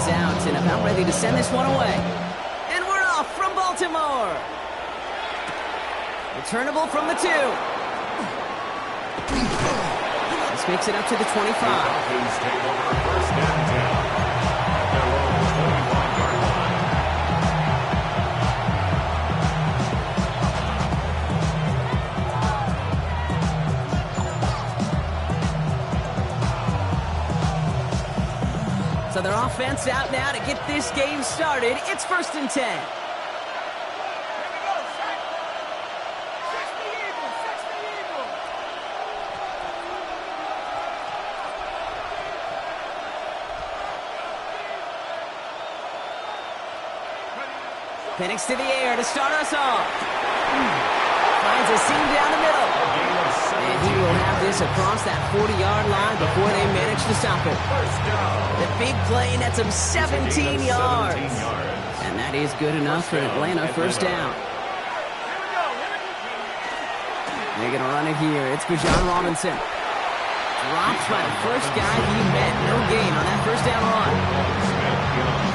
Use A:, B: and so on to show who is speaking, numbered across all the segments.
A: is out and about ready to send this one away. And we're off from Baltimore. Returnable from the 2. This makes it up to the 25. So their offense out now to get this game started. It's 1st and 10. Penix to the air to start us off. Finds a seam down the middle. And he will have this across that 40-yard line before they manage to stop it. The big play nets him 17 yards. And that is good enough for Atlanta. 1st down. They're going to run it here. It's Bijan Robinson. Dropped by the first guy he met. No gain on that 1st down run.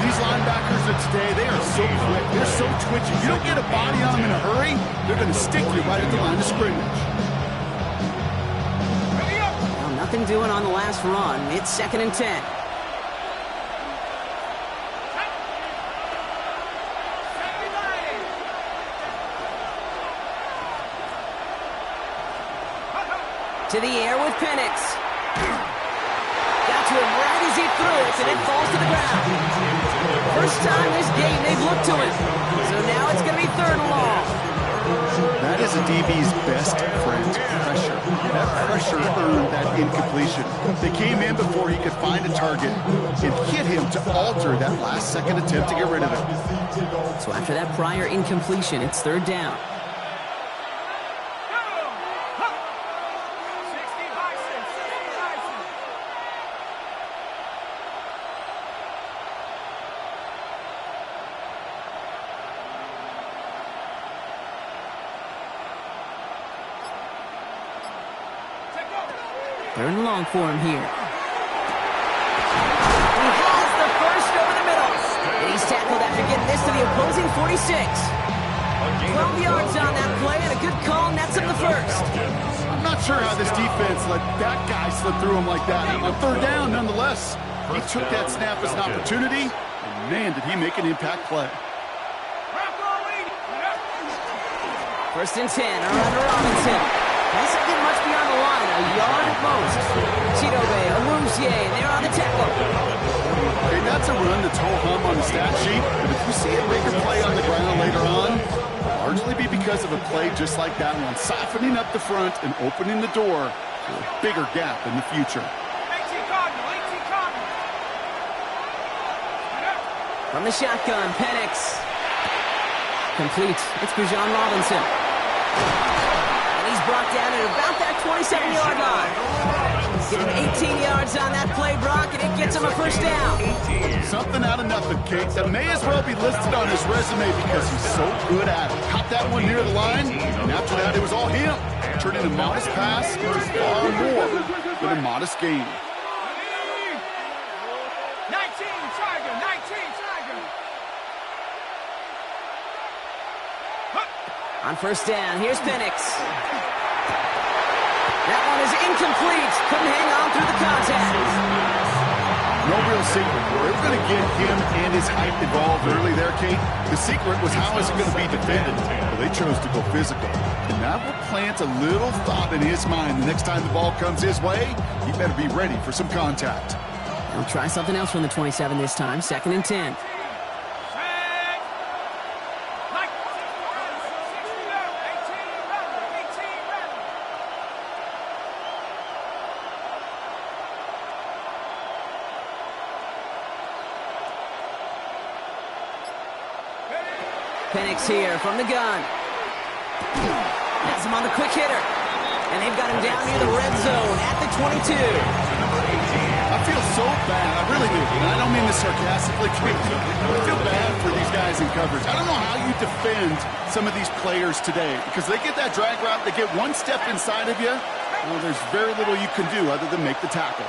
B: These linebackers of today, they are so quick. They're so twitchy. You don't get a body on them in a hurry, they're going to stick you right at the line of scrimmage.
A: Well, nothing doing on the last run. It's 2nd and 10. To the air with Penix. Got to him right as he threw it, and it falls to the ground. First time this game they've looked to him. So now it's going to be 3rd and long.
B: That is a DB's best friend, pressure. That pressure earned that incompletion. They came in before he could find a target and hit him to alter that last-second attempt to get rid of it.
A: So after that prior incompletion, it's 3rd down. Third and long for him here. He has the first over the middle. And he's tackled after getting this to the opposing 46. 12 yards on that play, and a good call nets him the 1st.
B: I'm not sure how this defense let that guy slip through him like that. On 3rd down, nonetheless. He took that snap as an opportunity, and man, did he make an impact play.
A: 1st and 10, around to Robinson. Doesn't get much beyond the line, a yard at most. Chidobe, Awuzie, they're on the tackle.
B: Okay, that's a run that's ho-hum on the stat sheet, but if you see a bigger play on the ground later on, it'll largely be because of a play just like that one, softening up the front and opening the door to a bigger gap in the future.
A: From the shotgun, Penix. Complete. It's Bijan Robinson. Brought down at about that 27-yard line. Get him 18 yards on that play, Brock, and it gets him a 1st down.
B: Something out of nothing, Kate. That may as well be listed on his resume because he's so good at it. Caught that one near the line, and after that, it was all him. Turning a modest pass into far more than a modest gain.
C: 19, Tiger, 19, Tiger.
A: On 1st down, here's Penix. That one is incomplete. Couldn't hang on through the contact.
B: No real secret. They were going to get him and his height involved early there, Kate. The secret was how is it going to be defended. Well, they chose to go physical. And that will plant a little thought in his mind. The next time the ball comes his way, he better be ready for some contact.
A: They'll try something else from the 27 this time. 2nd and 10. Penix here from the gun. Has him on the quick hitter. And they've got him down near the red zone at the 22.
B: I feel so bad. I really do. And I don't mean this sarcastically. I feel bad for these guys in coverage. I don't know how you defend some of these players today because they get that drag route, they get one step inside of you. Well, there's very little you can do other than make the tackle.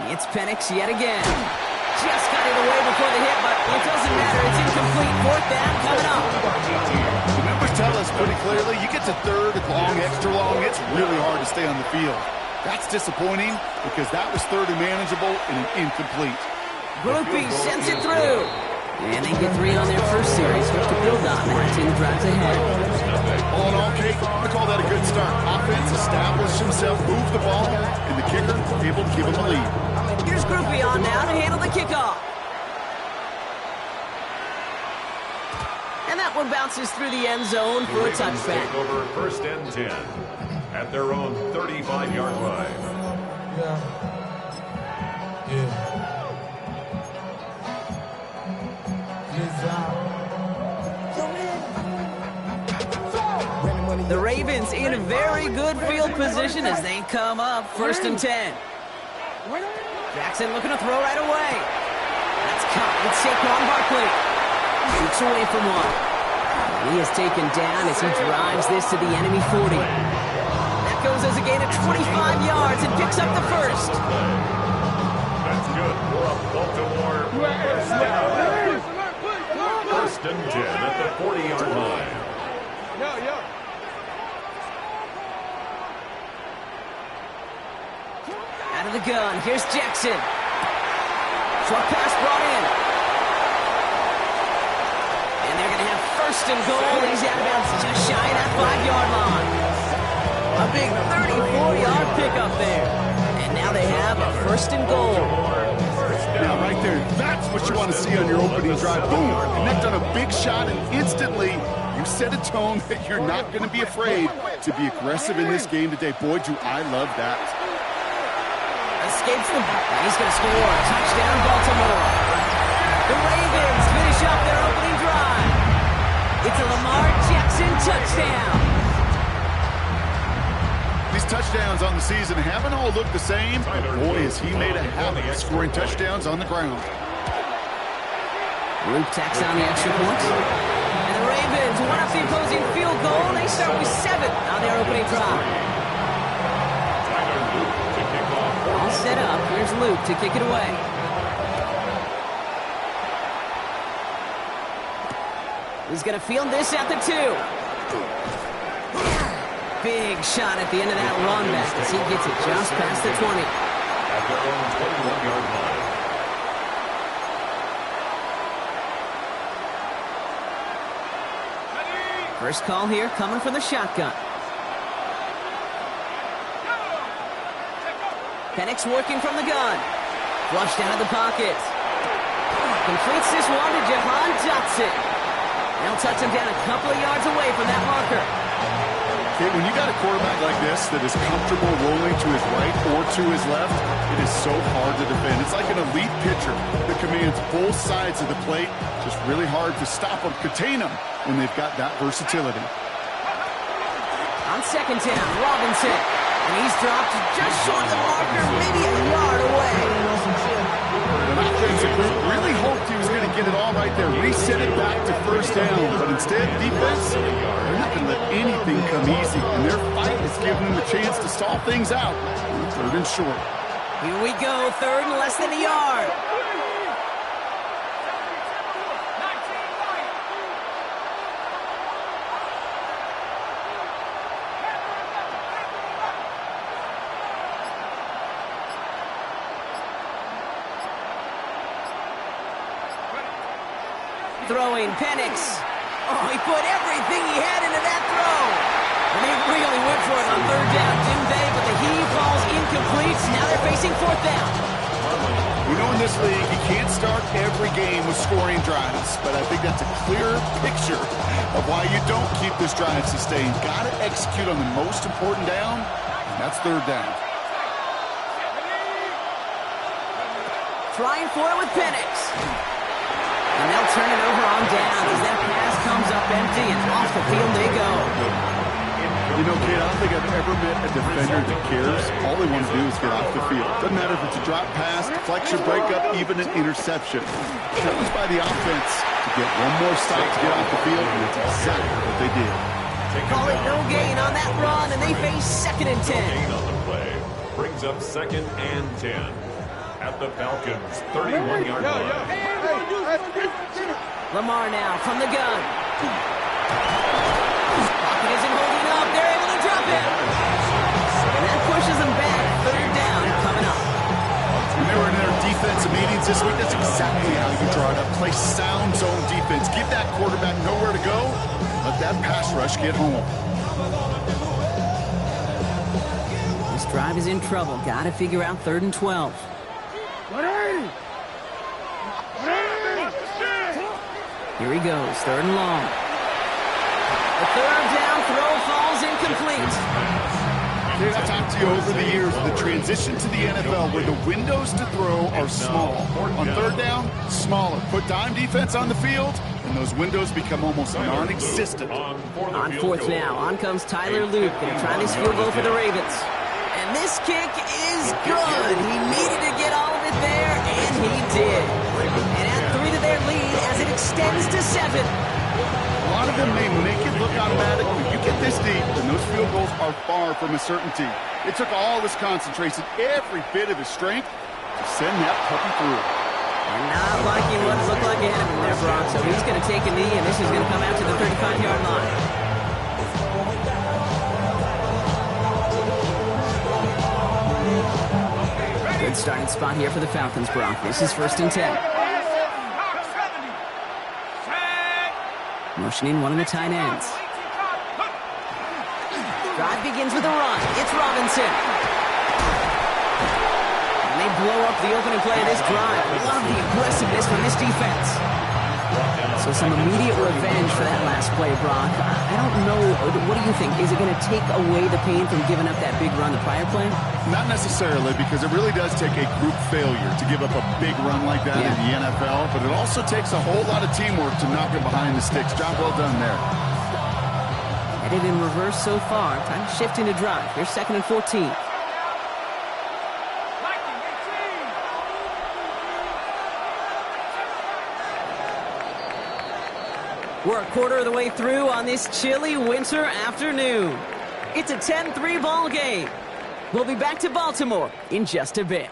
A: It's Penix yet again. Just got it away before the hit, but it doesn't matter. It's incomplete. Fourth down coming up.
B: The numbers tell us pretty clearly, you get to third and long, extra long, it's really hard to stay on the field. That's disappointing because that was third and manageable and an incomplete.
A: Groupie sends it through. And they get 3 on their first series. Hope to build on that in the drives ahead.
B: All in all, Kate, I'm going to call that a good start. Offense established himself, moved the ball, and the kicker able to give him a lead.
A: Here's Groupie on now to handle the kickoff. And that one bounces through the end zone for a touchback.
D: Take over first and 10 at their own 35-yard line.
A: The Ravens in a very good field position as they come up first and 10. Jackson looking to throw right away. That's caught with Saquon Barkley. Shoots away from one. He is taken down as he drives this to the enemy 40. That goes as a gain of 25 yards and picks up the first.
D: That's good for a Baltimore first down. First and 10 at the 40-yard line.
A: Out of the gun, here's Jackson. Short pass brought in. And they're going to have first and goal. He's out of bounds just shy of that 5-yard line. A big 34-yard pickup there. And now they have a first and goal.
B: Now, right there, that's what you want to see on your opening drive. Boom! Connect on a big shot, and instantly you set a tone that you're not going to be afraid to be aggressive in this game today. Boy, do I love that.
A: Escapes them. He's going to score. Touchdown, Baltimore. The Ravens finish up their opening drive. It's a Lamar Jackson touchdown.
B: These touchdowns on the season haven't all looked the same, but boy, has he made a habit of scoring touchdowns on the ground.
A: Luke tacks on the extra point. And the Ravens won up the opposing field goal. They start with 7 on their opening drive. All set up. Here's Luke to kick it away. He's going to field this at the 2. Big shot at the end of that run back as he gets it just past the 20.
D: At their own 21-yard line.
A: First call here coming from the shotgun. Penix working from the gun. Flushed out of the pocket. Completes this one to Jahan Dotson. They'll touch him down a couple of yards away from that marker.
B: Okay, when you got a quarterback like this that is comfortable rolling to his right or to his left, it is so hard to defend. It's like an elite pitcher that commands both sides of the plate. Just really hard to stop them, contain them when they've got that versatility.
A: On second down, Robinson. And he's dropped just short of the marker, maybe a yard away.
B: The offensive group really hoped he was going to get it all right there, reset it back to first down. But instead, defense, they're not going to let anything come easy. And their fight is giving them a chance to stall things out. Third and short.
A: Here we go, third and less than a yard. Throwing Penix. Oh, he put everything he had into that throw. And they really went for it on third down, didn't they? But the heave falls incomplete. Now they're facing fourth down.
B: We know in this league you can't start every game with scoring drives, but I think that's a clear picture of why you don't keep this drive sustained. Got to execute on the most important down, and that's third down.
A: Trying for it with Penix. And they'll turn it over on down as that pass comes up empty and off the field they go.
B: You know, kid, I don't think I've ever met a defender that cares. All they want to do is get off the field. Doesn't matter if it's a drop pass, deflection, breakup, even an interception. Challenged by the offense to get one more stop to get off the field, and that's exactly what they did.
A: Call it no gain on that run, and they face second and 10.
D: Gain on the play. Brings up second and 10. at the Falcons' 31-yard line.
A: Lamar now from the gun. Pocket isn't holding up. They're able to drop it. And that pushes them back. Third down coming up.
B: When they were in their defensive meetings this week, that's exactly how you draw it up. Play sound zone defense. Give that quarterback nowhere to go. Let that pass rush get home.
A: This drive is in trouble. Got to figure out 3rd and 12. Here he goes, 3rd and long. The 3rd down throw falls incomplete.
B: I've talked to you over the years of the transition to the NFL where the windows to throw are small. On 3rd down, smaller. Put dime defense on the field, and those windows become almost non-existent.
A: On 4th now, on comes Tyler Luke, going to try this field goal for the Ravens. And this kick is good. He needed to get all of it there, and he did. And add 3 to their lead as it extends to 7.
B: A lot of them may make it look automatic, but you get this deep, and those field goals are far from a certainty. It took all his concentration, every bit of his strength, to send that puppy through.
A: And not liking what it looked like ahead of him there, Brock. So he's going to take a knee, and this is going to come out to the 35-yard line. Good starting spot here for the Falcons, Brock. This is 1st and 10. Motioning one of the tight ends. Drive begins with a run. It's Robinson. And they blow up the opening play of this drive. Love the aggressiveness from this defense. So some immediate revenge for that last play, Brock. I don't know. What do you think? Is it going to take away the pain from giving up that big run the prior play?
B: Not necessarily, because it really does take a group failure to give up a big run like that in the NFL, but it also takes a whole lot of teamwork to knock it behind the sticks. Job well done there.
A: Headed in reverse so far. Time to shift into drive. Here's 2nd and 14. We're a quarter of the way through on this chilly winter afternoon. It's a 10-3 ball game. We'll be back to Baltimore in just a bit.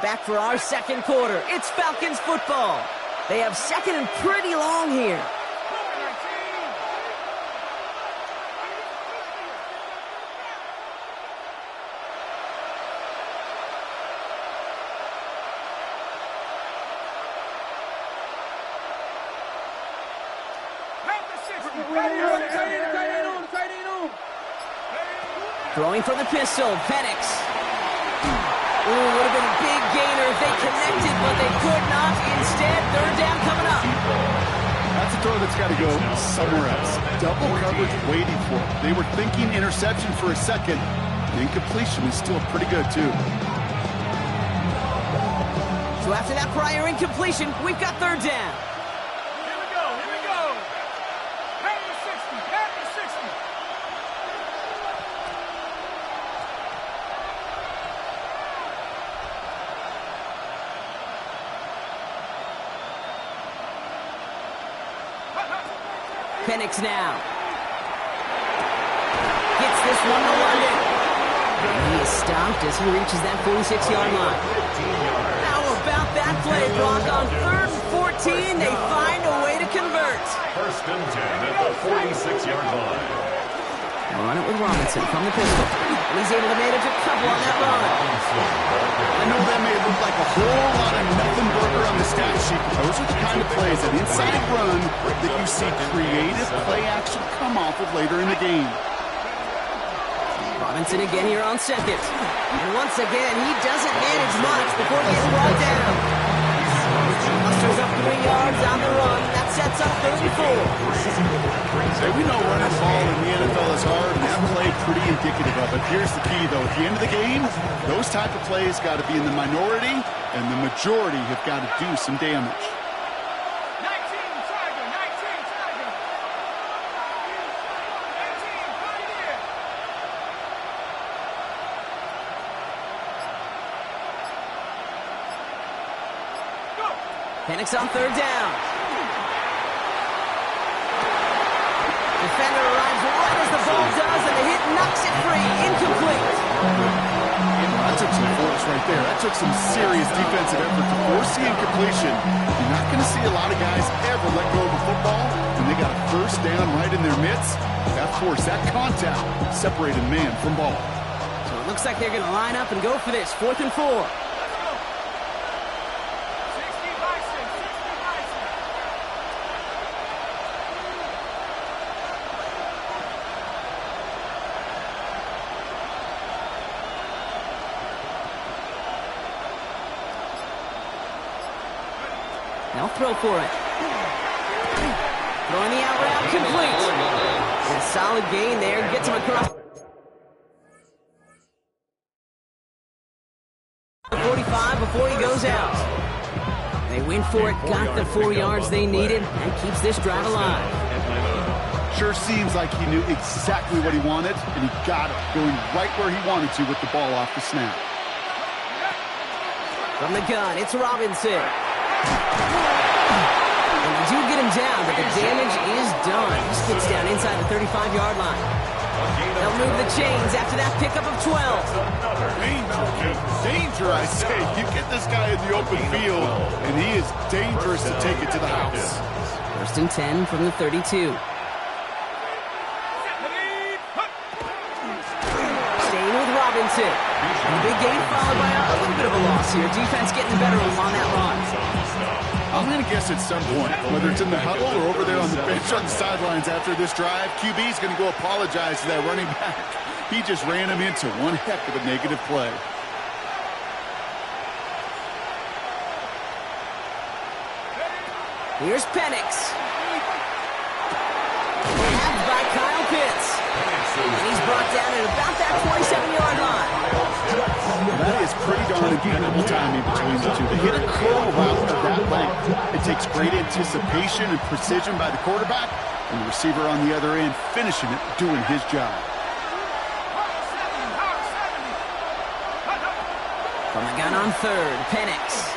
A: Back for our 2nd quarter. It's Falcons football. They have 2nd and pretty long here. Throwing from the pistol, Penix. Ooh, would have been a big gainer if they connected, but they could not. Instead, 3rd down coming up.
B: That's a throw that's got to go somewhere else. Double coverage waiting for it. They were thinking interception for a second. The incompletion is still pretty good, too.
A: So after that prior incompletion, we've got 3rd down. Penix now. Gets this one to London. And he is stopped as he reaches that 46-yard line. How about that play, Brock? On 3rd and 14, they find a way to convert.
D: 1st and 10 at the 46-yard line.
A: We'll run it with Robinson from the pistol. And he's able to manage a couple on that run.
B: I know that may look like a whole lot of nothing burger on the stat sheet, but those are the kind of plays, an inside run, that you see creative play action come off of later in the game.
A: Robinson again here on 2nd. And once again, he doesn't manage much before he gets brought down. Musters up 3 yards on the run. That sets up 34.
B: Hey, we know running the ball in the NFL is hard, and that play pretty indicative of it. Here's the key, though. At the end of the game, those type of plays got to be in the minority, and the majority have got to do some damage.
C: 19, Tiger, 19, Tiger. 19, Pioneer.
A: Penix on third down. Defender arrives right as the ball does, and the hit knocks it free. Incomplete.
B: That took some force right there. That took some serious defensive effort to force the incompletion. You're not going to see a lot of guys ever let go of a football when they got a first down right in their midst. That force, that contact, separated man from ball.
A: So it looks like they're going to line up and go for this. 4th and 4. They'll throw for it. Throwing the out route complete. And a solid gain there. Gets him across the 45 before he goes out. They went for it, got the 4 yards they needed, and keeps this drive alive.
B: Sure seems like he knew exactly what he wanted, and he got it, going right where he wanted to with the ball off the snap.
A: From the gun, it's Robinson. And they do get him down, but the damage is done. He gets down inside the 35-yard line. They'll move the chains after that pickup of 12.
B: Danger, I say. You get this guy in the open field, and he is dangerous to take it to the house.
A: 1st and 10 from the 32. Staying with Robinson. And a big gain followed by a little bit of a loss here. Defense getting better on that run.
B: I'm going to guess at some point, whether it's in the huddle or over there on the bench on the sidelines after this drive, QB's going to go apologize to that running back. He just ran him into one heck of a negative play.
A: Here's Penix. Tapped by Kyle Pitts. And he's brought down at about that 27-yard line.
B: That is pretty darn incredible timing between the two. To hit a curl route of that length, it takes great anticipation and precision by the quarterback, and the receiver on the other end finishing it, doing his job.
A: From the gun on third, Penix.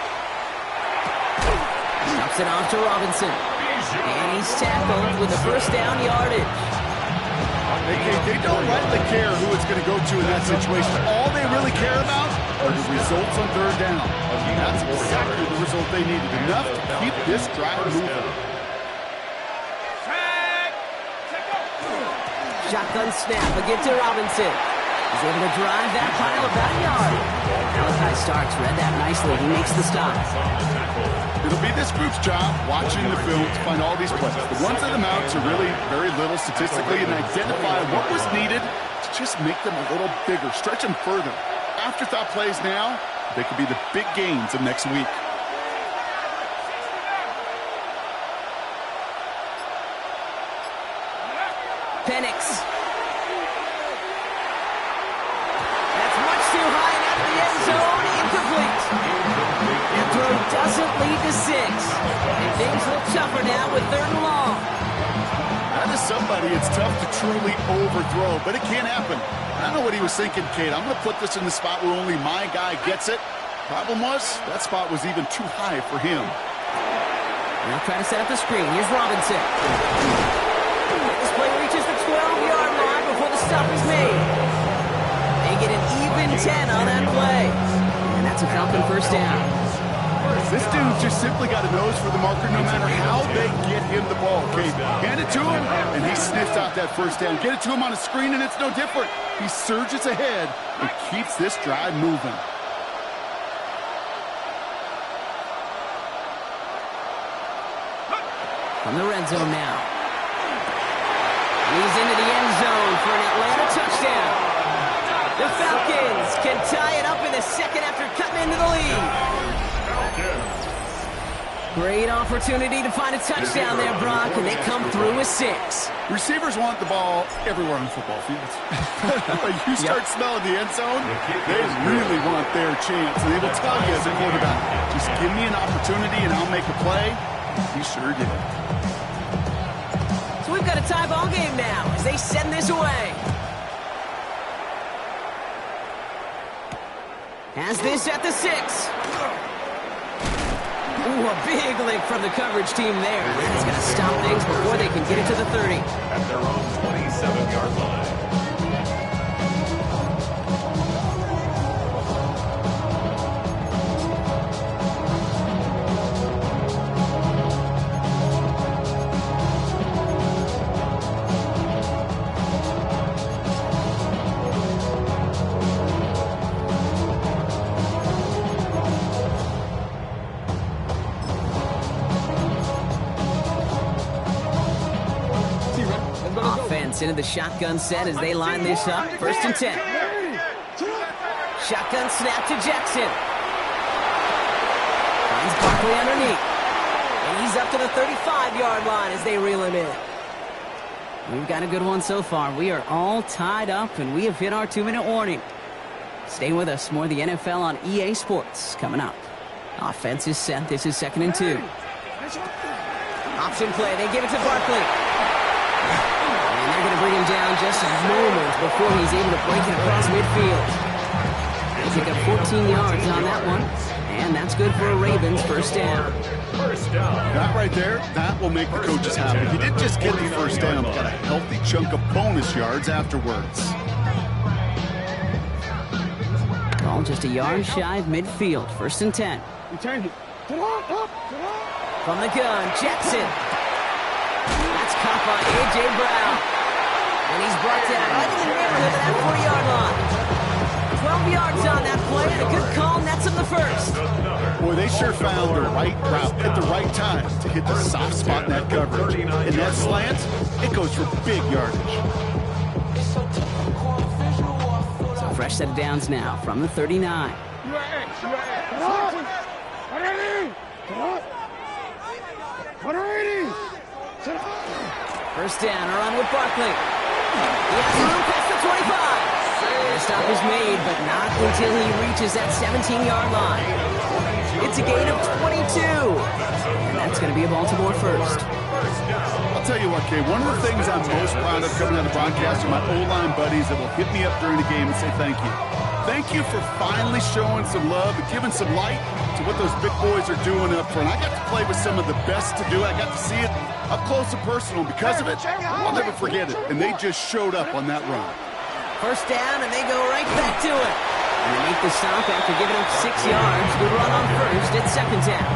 A: Drops it off to Robinson. And he's tackled with a first down yardage.
B: They don't rightly care who it's going to go to in that situation. All they really care about are the results on third down. And that's exactly the result they needed. Enough to keep this drive moving.
A: Shotgun snap, a give to Robinson. He's able to drive that pile about a yard. Malachi Starks read that nicely. He makes the stop.
B: It'll be this group's job watching the film to find all these plays. The ones that amount to really very little statistically and identify what was needed to just make them a little bigger, stretch them further. Afterthought plays now, they could be the big gains of next week.
A: Penix. That's much too high and out of the end zone. Incomplete. And throw doesn't lead to 6. And things look tougher now with 3rd and long.
B: That is somebody it's tough to truly overthrow, but it can happen. I know what he was thinking, Kate. I'm going to put this in the spot where only my guy gets it. Problem was, that spot was even too high for him.
A: Now trying to set up the screen. Here's Robinson. This play reaches the 12-yard line before the stop is made. They get an even 10 on that play. And that's a Falcon first down.
B: This dude just simply got a nose for the marker no matter how they get him the ball. Okay, hand it to him, and he sniffs out that first down. Get it to him on a screen, and it's no different. He surges ahead and keeps this drive moving.
A: From the red zone now. He's into the end zone for an Atlanta touchdown. The Falcons can tie it up in the second after cutting into the lead. Great opportunity to find a touchdown there, Brock, and they come through with 6.
B: Receivers want the ball everywhere on football fields. When you start smelling the end zone, they really want their chance. And they will tell you as a quarterback, just give me an opportunity and I'll make a play. He sure did.
A: So we've got a tie ball game now as they send this away. Has this at the 6. Ooh, a big lick from the coverage team there. He's going to stop things before they can get it to the 30.
D: At their own 27-yard line.
A: Into the shotgun set as they line this up. 1st and 10. Shotgun snap to Jackson. Finds Barkley underneath. And he's up to the 35-yard line as they reel him in. We've got a good one so far. We are all tied up, and we have hit our 2-minute warning. Stay with us. More of the NFL on EA Sports coming up. Offense is set. This is 2nd and 2. Option play. They give it to Barkley. And they're going to bring him down just moments before he's able to break it across midfield. They pick up 14 yards on that one. And that's good for a Ravens 1st down.
B: That right there, that will make the coaches happy. He didn't just get the 1st down, but got a healthy chunk of bonus yards afterwards.
A: Ball just a yard shy of midfield. 1st and 10. From the gun, Jackson. That's caught by A.J. Brown. And he's brought down right in the neighborhood of that 40-yard line. 12 yards on that play, and a good call nets him the 1st.
B: Boy, they sure found the right route at the right time to hit the soft spot in that coverage. And that slant, it goes for big yardage.
A: So fresh set of downs now from the 39. First down, a run with Barkley. He has room past the 25. The stop is made, but not until he reaches that 17-yard line. It's a gain of 22. And that's going to be a Baltimore 1st.
B: I'll tell you what, Kay, one of the things I'm most proud of coming out of the broadcast are my O-line buddies that will hit me up during the game and say thank you. Thank you for finally showing some love and giving some light to what those big boys are doing up front. I got to play with some of the best to do. I got to see it up close and personal. Because of it, I'll never forget it. And they just showed up on that run.
A: 1st down, and they go right back to it. And they make the stop after giving up 6 yards. Good run on 1st. It's 2nd down.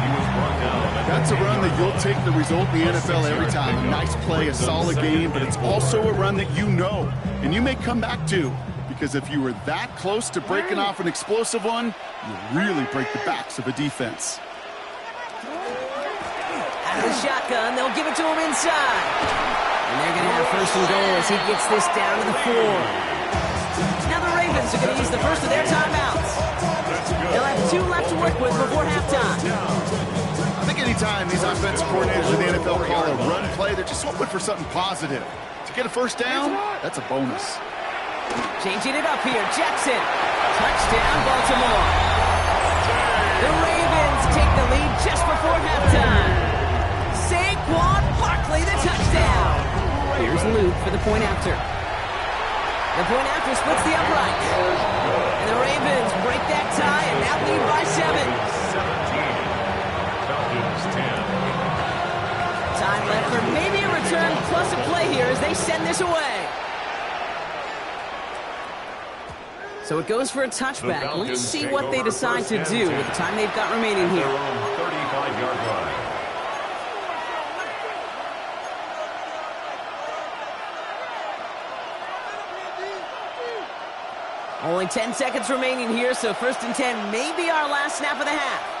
B: That's a run that you'll take the result in the NFL every time. A nice play, a solid game, but it's also a run that you know and you may come back to. Because if you were that close to breaking off an explosive one, you really break the backs of a defense.
A: Out of the shotgun, they'll give it to him inside. And they're going to have 1st and goal as he gets this down to the 4. Now the Ravens are going to use the first of their timeouts. They'll have 2 left to work with before halftime.
B: I think anytime these offensive coordinators in the NFL call a run play, they're just hoping for something positive. To get a 1st down, that's a bonus.
A: Changing it up here, Jackson. Touchdown, Baltimore. The Ravens take the lead just before halftime. Saquon Barkley, the touchdown. Here's Luke for the point after. The point after splits the upright. And the Ravens break that tie and now lead by 7.
D: 17. Falcons 10.
A: Time left for maybe a return plus a play here as they send this away. So it goes for a touchback. Let's see what they decide to do with the time they've got remaining here.
D: 35-yard line.
A: Only 10 seconds remaining here, so 1st and 10 may be our last snap of the half.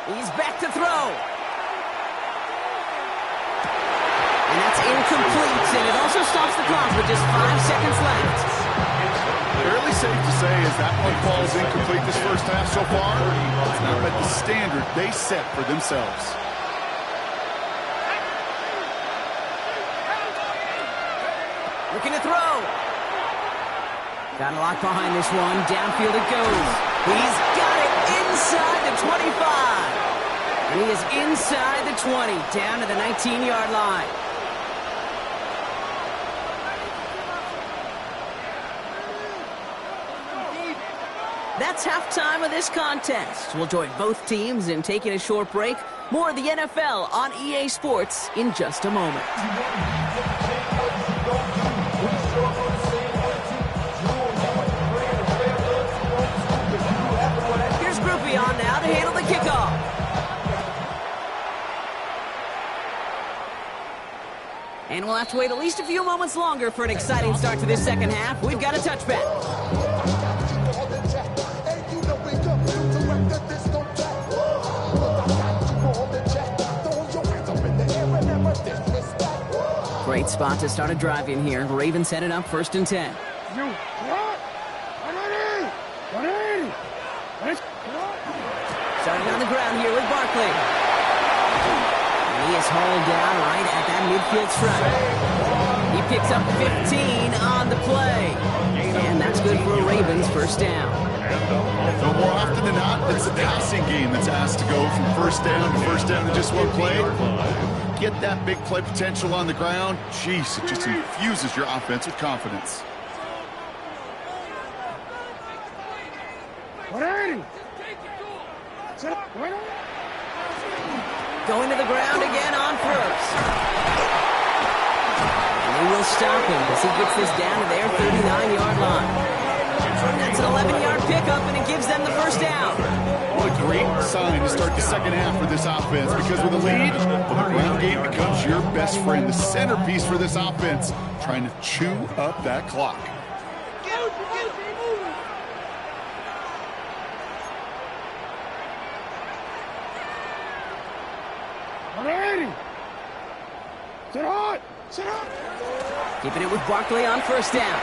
A: He's back to throw. And that's incomplete, and it also stops the clock with just 5 seconds left.
B: Fairly safe to say as that one falls incomplete this 1st half so far, it's not met the standard they set for themselves.
A: Looking to throw. Got a lock behind this one. Downfield it goes. He's got it inside the 25. And he is inside the 20, down to the 19-yard line. That's halftime of this contest. We'll join both teams in taking a short break. More of the NFL on EA Sports in just a moment. Here's Groupie on now to handle the kickoff. And we'll have to wait at least a few moments longer for an exciting start to this second half. We've got a touchback. Great spot to start a drive in here. Ravens headed up 1st and 10. Starting on the ground here with Barkley. And he is hauled down right at that midfield stripe. He picks up 15 on the play. And that's good for a Ravens first down.
B: So more often than not, it's the passing game that's asked to go from first down in just one play. Get that big play potential on the ground. Jeez, it just infuses your offense with confidence.
A: Going to the ground again on first. And they will stop him as he gets this down to their 39-yard line. That's an 11-yard pickup, and it gives them the first down.
B: What a great sign to start the second half for this offense, because with a lead, the ground game becomes your best friend, the centerpiece for this offense, trying to chew up that clock.
A: Keeping it with Barkley on first down.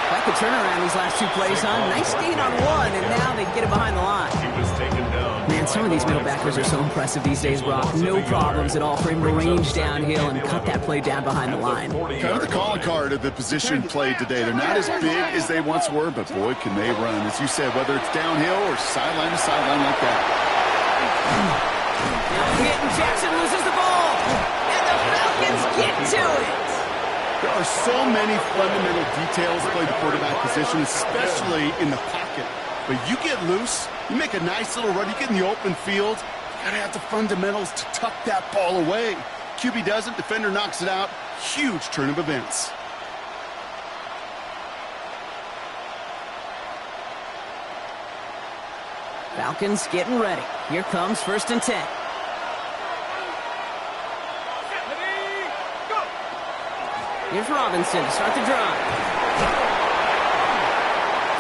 A: Quite the turnaround these last two plays, huh? Nice gain on one, and now they get it behind the line.
D: He was taken down.
A: Man, some of these middle backers are so impressive these days, Brock. No problems at all for him to range downhill and cut that play down behind the line.
B: Kind of the calling card of the position played today. They're not as big as they once were, but boy, can they run. As you said, whether it's downhill or sideline to sideline like that.
A: Now hit, and Jackson loses the ball. And the Falcons get to it.
B: There are so many fundamental details to play the quarterback position, especially in the pocket. But you get loose, you make a nice little run, you get in the open field, you gotta have the fundamentals to tuck that ball away. QB doesn't, defender knocks it out. Huge turn of events.
A: Falcons getting ready. Here comes 1st and 10. Here's Robinson to start the drive.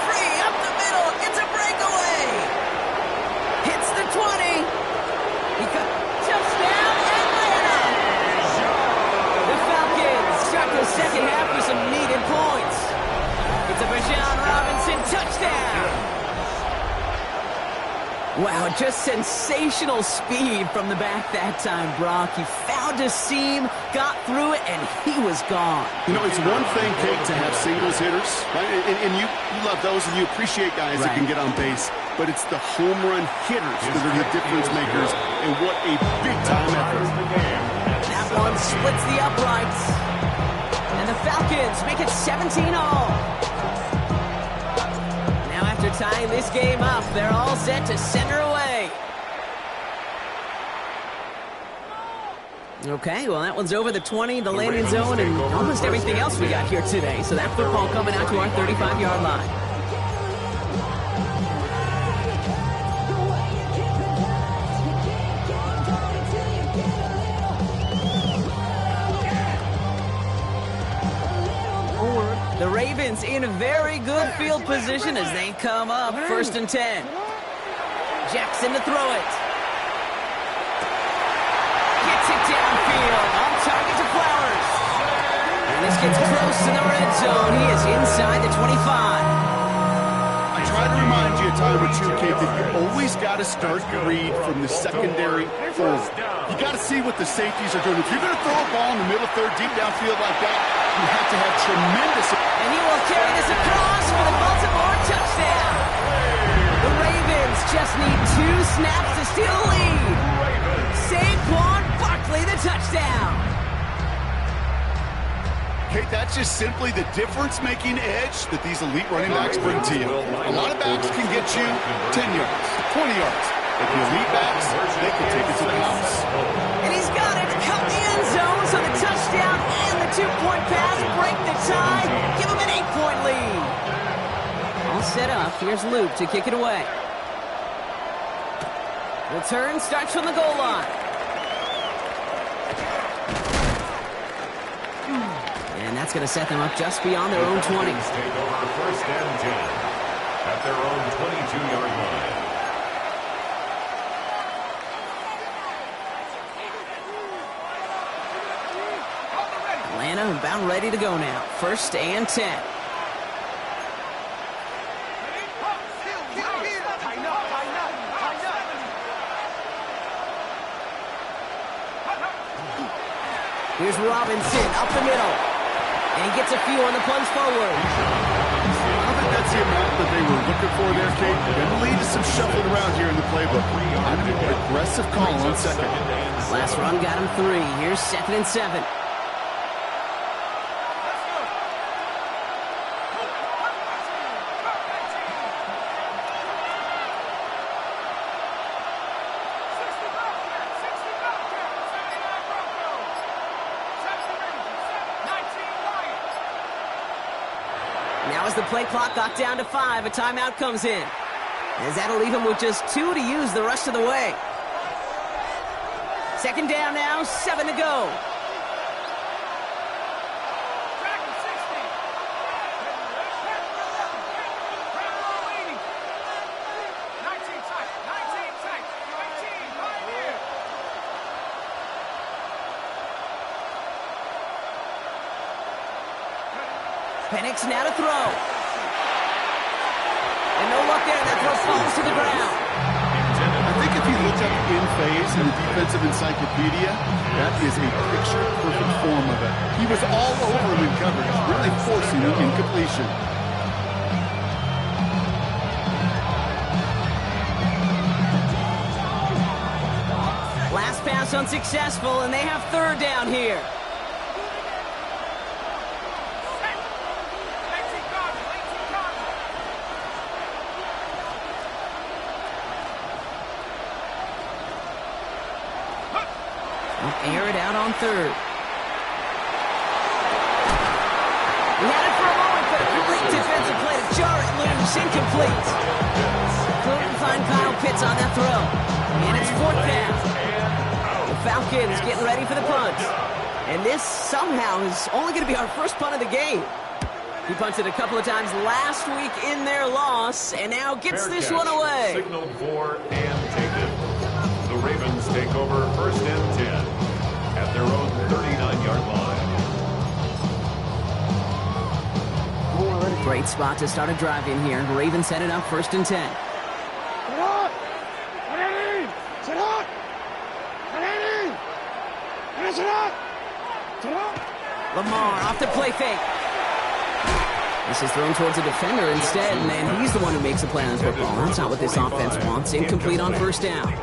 A: Free up the middle. It's a breakaway. Hits the 20. He cut touchdown Atlanta. The Falcons start the second half with some needed points. It's a Bijan Robinson touchdown. Wow, just sensational speed from the back that time, Brock. He found a seam, got through it, and he was gone.
B: You know, it's one thing, Kate, to have singles hitters, right? And you love those, and you appreciate guys that can get on base. But it's the home run hitters that are the difference makers, and what a big-time effort.
A: That one splits the uprights. And the Falcons make it 17-all. After tying this game up, they're all set to send her away. Okay, well, that one's over the 20, the landing zone, and almost everything else we got here today. So that football coming out to our 35-yard line. The Ravens in a very good field position as they come up 1st and 10. Jackson to throw it. Gets it downfield. On target to Flowers. And this gets close to the red zone. He is inside the 25.
B: I try to remind you a time or two, Kate, that you always got to start your read from the secondary forward. You got to see what the safeties are doing. If you're going to throw a ball in the middle third, deep downfield like that, you have to have tremendous...
A: And he will carry this across for the Baltimore touchdown. The Ravens just need 2 snaps to steal the
B: Kate, that's just simply the difference-making edge that these elite running backs bring to you. A lot of backs can get you 10 yards, 20 yards. But the elite backs, they can take it to the house.
A: And he's got it. Cut the end zone, so the touchdown and the 2-point pass break the tie. Give him an 8-point lead. All set up. Here's Luke to kick it away. Return starts from the goal line. And that's going to set them up just beyond their own 20.
D: Take over first and 10 at their own 22-yard line.
A: Atlanta about ready to go now. First and 10. Here's Robinson up the middle. And he gets a few on the plunge forward.
B: I don't think that's the amount that they were looking for there, Kate. Going to lead to some shuffling around here in the playbook. Kind of an aggressive call on second.
A: Last run got him 3. Here's 2nd and 7. Now as the play clock got down to 5, a timeout comes in. As that'll leave him with just 2 to use the rest of the way. Second down now, 7 to go. Penix now to throw. And no luck there. That throw falls to the ground.
B: I think if you look up in phase in the defensive encyclopedia, that is a picture-perfect form of it. He was all over him in coverage, really forcing an incompletion.
A: Last pass unsuccessful, and they have third down here. Air it out on third. He had it for a moment, but a complete defensive play to jar it loose. Incomplete. Couldn't find Kyle Pitts on that throw. And it's 4th down. The Falcons getting ready for the punt. And this somehow is only going to be our first punt of the game. He punted a couple of times last week in their loss, and now gets this one away.
D: Signaled for and taken. The Ravens take over first and 10. At their own 39-yard line.
A: Great spot to start a drive in here. Ravens set it up 1st and 10. Lamar off the play fake. This is thrown towards a defender instead, and then he's the one who makes a play on the football. That's not what this offense wants. Incomplete on 1st down.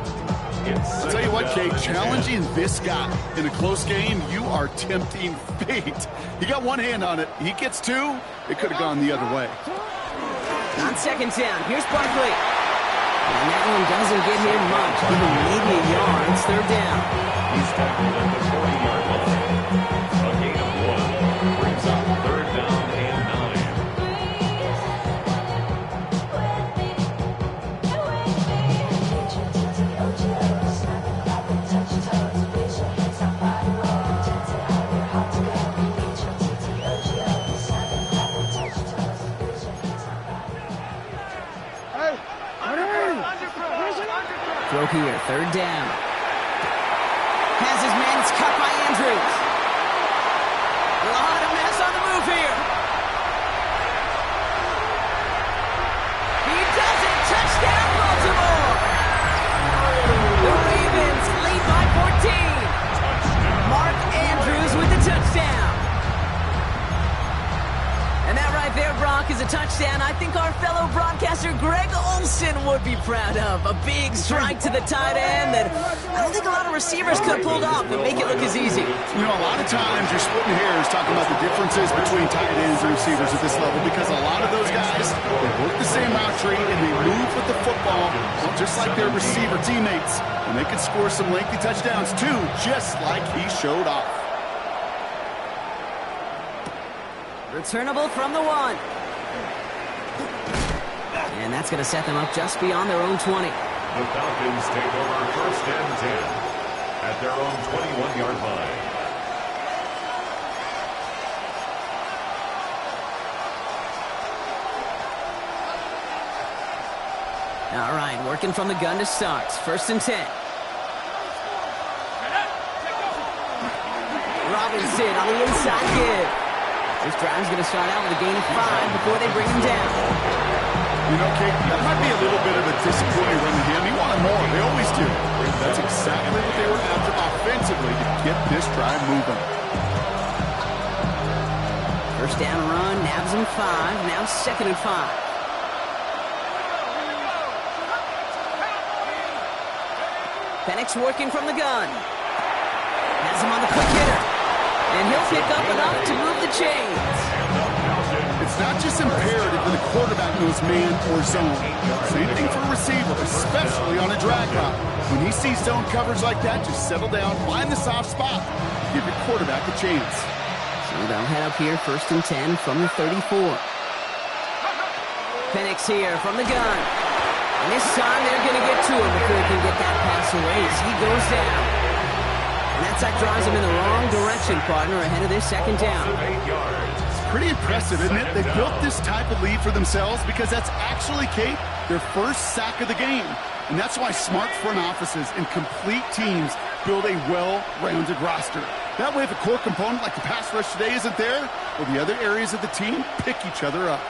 B: I'll tell you what, Kate, challenging this guy in a close game, you are tempting fate. He got one hand on it. He gets 2. It could have gone the other way.
A: On 2nd down, here's Barkley. And that one doesn't get him much. Even maybe a yard. It's 3rd down.
D: He's tackled at the 40-yard line. A gain of 1 brings up 3rd down and 9.
A: Throw here, 3rd down. Has his man, it's cut by Andrews. A lot of mess on the move here. He does it, touchdown Baltimore. The Ravens lead by 14. Mark Andrews with the touchdown. And that right there, Brock, mark is a touchdown I think our fellow broadcaster Greg Olson would be proud of. A big strike to the tight end that I don't think a lot of receivers could have pulled off and make it look as easy.
B: You know, a lot of times you're splitting hairs talking about the differences between tight ends and receivers at this level because a lot of those guys, they work the same route tree and they move with the football just like their receiver teammates. And they can score some lengthy touchdowns too, just like he showed off.
A: Returnable from the 1. And that's going to set them up just beyond their own 20.
D: The Falcons take over 1st and 10 at their own 21-yard line.
A: All right, working from the gun to start. 1st and 10. Robinson on the inside give. This drive's going to start out with a gain of 5 before they bring him down.
B: You know, Kate, that might be a little bit of a disappointing run to him. He wanted more. They always do. That's exactly what they were after offensively to get this drive moving.
A: 1st down run, nabs him 5. Now 2nd and 5. Penix working from the gun. Has him on the quick hitter. And he'll pick up enough to move the chains.
B: It's not just imperative that the quarterback knows man or zone. Same thing for a receiver, especially on a drag route. When he sees zone coverage like that, just settle down, find the soft spot, give your quarterback a chance.
A: So they'll head up here 1st and 10 from the 34. Penix here from the gun. And this time they're going to get to him before he can get that pass away as he goes down. And that sack drives him in the wrong direction, partner, ahead of this 2nd down.
B: It's pretty impressive, isn't it? They built this type of lead for themselves because that's actually, Kate, their 1st sack of the game. And that's why smart front offices and complete teams build a well-rounded roster. That way, if a core component like the pass rush today isn't there, well, the other areas of the team pick each other up.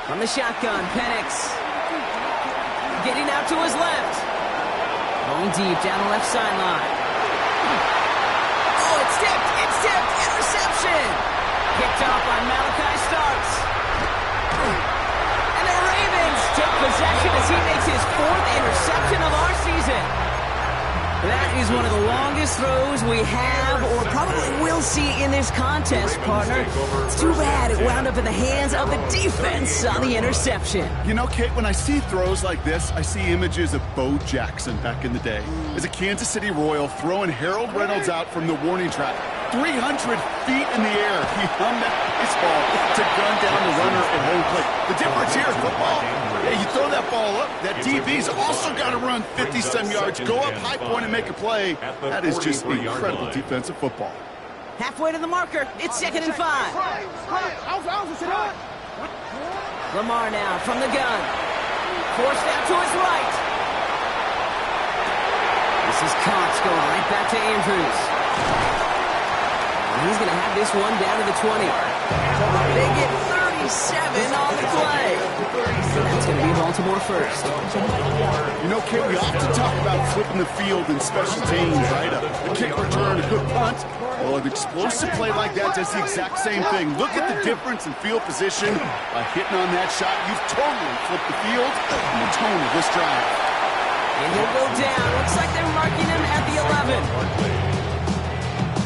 A: From the shotgun, Penix. Getting out to his left. Going deep down the left sideline. Oh, it's tipped. It's tipped. Interception. Picked off by Malachi Starks. And the Ravens take possession as he makes his 4th interception of our season. That is one of the longest throws we have or probably will see in this contest, partner. It's too bad it wound up in the hands of the defense on the interception.
B: You know, Kate, when I see throws like this, I see images of Bo Jackson back in the day. As a Kansas City Royal throwing Harold Reynolds out from the warning track. 300 feet in the air, he hummed that baseball to gun down the runner at home plate. The difference here in football, yeah, you throw that ball up, that DB's also got to run 50-some yards, go up high point and make a play. That is just incredible defensive football.
A: Halfway to the marker, it's 2nd and 5. Lamar now from the gun. Forced out to his right. This is Cox going right back to Andrews. He's going to have this one down to the 20. They get 37 on the play. That's going to be Baltimore 1st.
B: You know, Kate, we often talk about flipping the field in special teams, right? A kick return, a good punt. Well, an explosive play like that does the exact same thing. Look at the difference in field position. By hitting on that shot, you've totally flipped the field and the tone of this drive.
A: And he'll go down. Looks like they're marking him at the 11.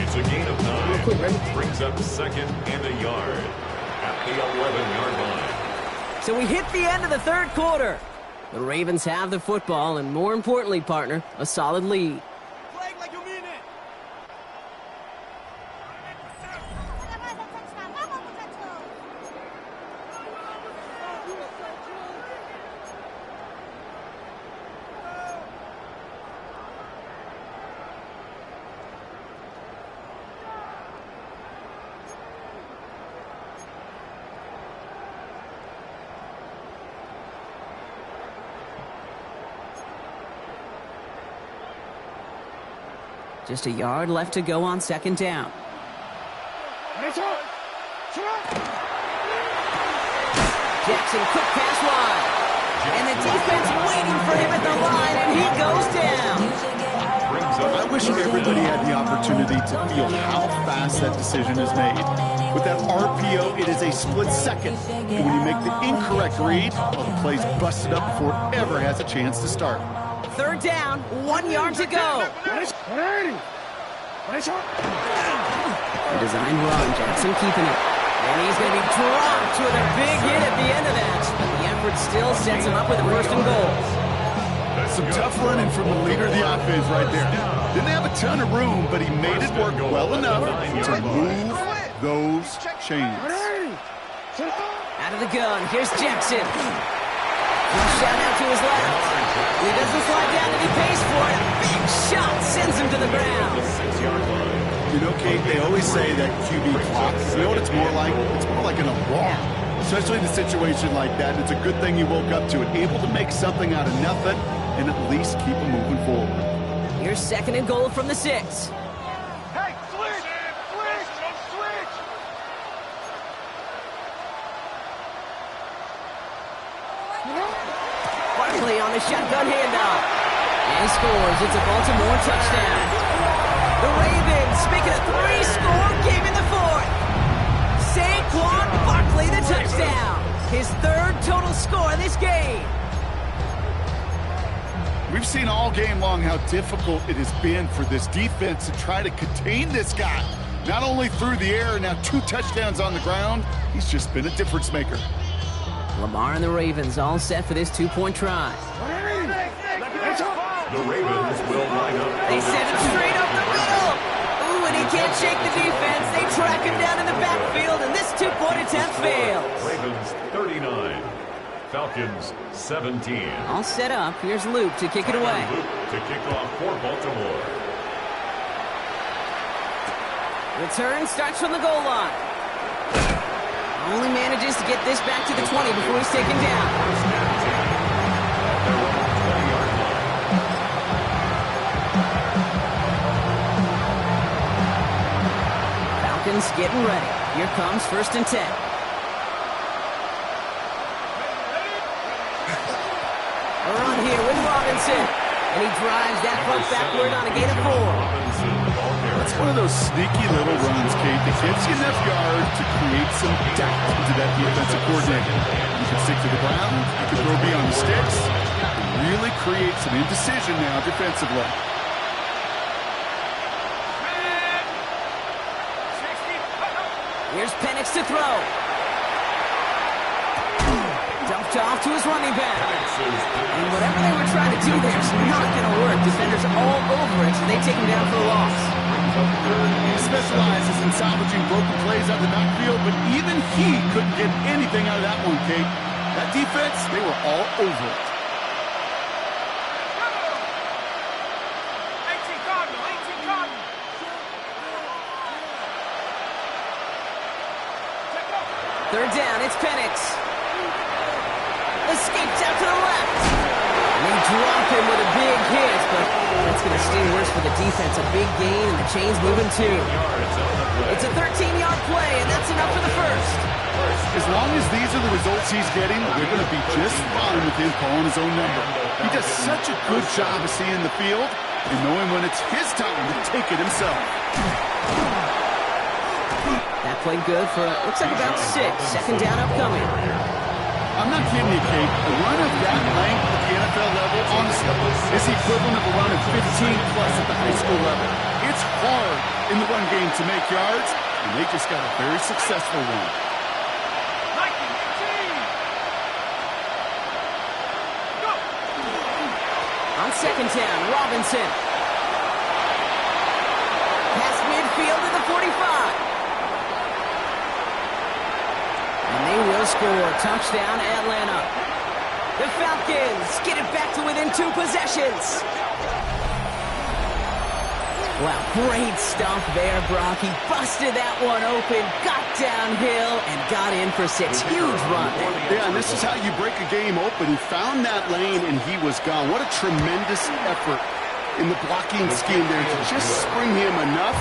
D: It's a gain of 9. Brings up 2nd and a yard at the 11-yard line.
A: So we hit the end of the 3rd quarter. The Ravens have the football and, more importantly, partner, a solid lead.
C: Play like you mean it.
A: Just a yard left to go on 2nd down. Jackson, quick pass wide. And the defense waiting for him at the line, and he goes down.
D: Brings
B: I wish everybody had the opportunity to feel how fast that decision is made. With that RPO, it is a split second. And when you make the incorrect read, well, the play's busted up before it ever has a chance to start.
A: Third down, 1 yard to go. Design run, Jackson keeping it. And he's going to be dropped with a big hit at the end of that. But the effort still sets him up with a first and goal.
B: Some tough running from the leader of the offense right there. Didn't have a ton of room, but he made it work well enough to move those chains.
A: Out of the gun, here's Jackson. Flush shot out to his left. He doesn't slide down and he pays for it. A big shot sends him to the ground.
B: You know, Kate, they always say that QB clock, you know what it's more like? It's more like an alarm, especially in a situation like that. It's a good thing you woke up to it, able to make something out of nothing and at least keep them moving forward.
A: Here's second and goal from the 6.
C: Hey, switch!
A: Barkley on the shotgun handoff. And he scores. It's a Baltimore touchdown. The Ravens make it a 3-score game in the 4th. Saquon Barkley the touchdown. His 3rd total score in this game.
B: We've seen all game long how difficult it has been for this defense to try to contain this guy. Not only through the air, now 2 touchdowns on the ground. He's just been a difference maker.
A: Lamar and the Ravens all set for this 2-point try.
D: The Ravens will line up.
A: They send it straight up the middle. Ooh, and he can't shake the defense. They track him down in the backfield, and this 2-point attempt fails.
D: Ravens 39. Falcons 17.
A: All set up. Here's Luke to kick it away.
D: Luke to kick off for Baltimore.
A: Return starts from the goal line. Only manages to get this back to the 20 before he's taken down. Falcons getting ready. Here comes 1st and 10. A run here with Robinson. And he drives that puck backward on a gain of 4.
B: That's one of those sneaky little runs, Kate, that gives you enough yard to create some doubt into that defensive coordinator. You can stick to the ground, you can throw beyond the sticks, and really create some indecision now defensively.
A: Here's Penix to throw. Dumped off to his running back. And whatever they were trying to do there is not going to work. Defenders all over it, so they take him down for a loss.
B: He specializes in salvaging broken plays out of the backfield, but even he couldn't get anything out of that one, Kate. That defense, they were all over it.
C: 18 Cardinal.
A: Third down, it's Penix. Escapes out to the left. And they drop him with a big hit, but that's going to sting worse for the defense. A big gain, and the chain's moving too. It's a 13-yard play, and that's enough for the 1st.
B: As long as these are the results he's getting, they're going to be just fine with him calling his own number. He does such a good job of seeing the field and knowing when it's his time to take it himself.
A: That played good for, looks like about 6. Second down upcoming.
B: I'm not kidding you, Kate. A run of that length at the NFL level, honestly, is the equivalent of a run of 15-plus at the high school level. It's hard in the run game to make yards, and they just got a very successful one.
A: On second down, Robinson. Past midfield to the 45. And they will score. Touchdown, Atlanta. The Falcons get it back to within 2 possessions. Wow, great stuff there, Brock. He busted that one open, got downhill, and got in for 6. Huge run.
B: Yeah, and this is how you break a game open. He found that lane, and he was gone. What a tremendous effort in the blocking scheme there to just spring him enough